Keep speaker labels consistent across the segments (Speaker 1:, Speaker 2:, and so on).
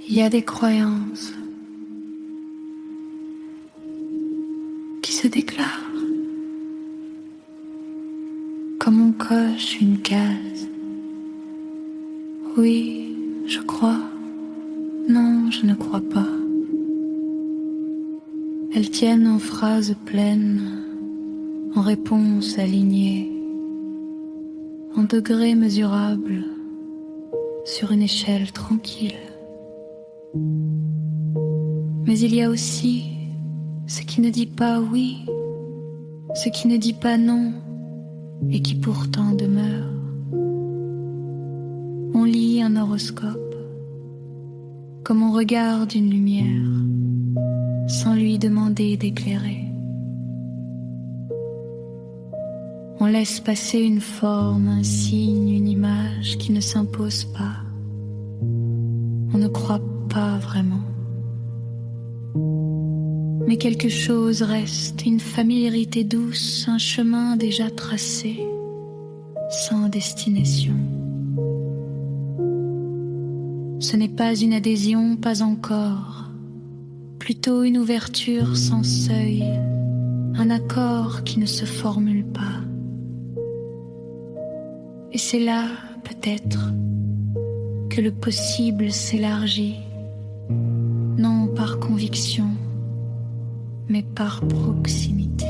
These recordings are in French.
Speaker 1: Il y a des croyances qui se déclarent comme on coche une case. Oui, je crois. Non, je ne crois pas. Elles tiennent en phrases pleines, en réponses alignées, en degrés mesurables, sur une échelle tranquille. Mais il y a aussi ce qui ne dit pas oui, ce qui ne dit pas non, et qui pourtant demeure. On lit un horoscope, comme on regarde une lumière, sans lui demander d'éclairer. On laisse passer une forme, un signe, une image qui ne s'impose pas. On ne croit pas vraiment. Mais quelque chose reste, une familiarité douce, un chemin déjà tracé, sans destination. Ce n'est pas une adhésion, pas encore, plutôt une ouverture sans seuil, un accord qui ne se formule pas. Et c'est là, peut-être, que le possible s'élargit, non par conviction, mais par proximité.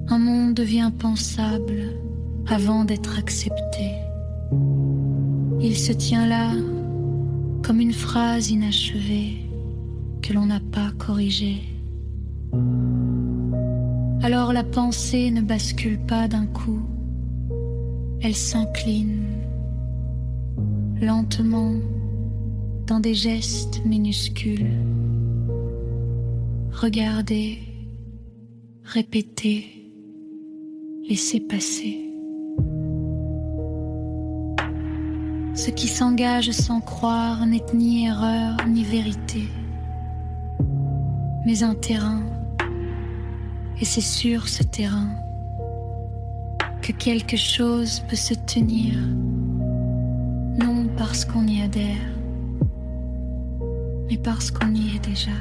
Speaker 1: Un monde devient pensable avant d'être accepté. Il se tient là comme une phrase inachevée que l'on n'a pas corrigée. Alors la pensée ne bascule pas d'un coup, elle s'incline lentement dans des gestes minuscules. Regardez, répétez, laissez passer. Ce qui s'engage sans croire n'est ni erreur ni vérité, mais un terrain. Et c'est sur ce terrain que quelque chose peut se tenir, non parce qu'on y adhère, mais parce qu'on y est déjà.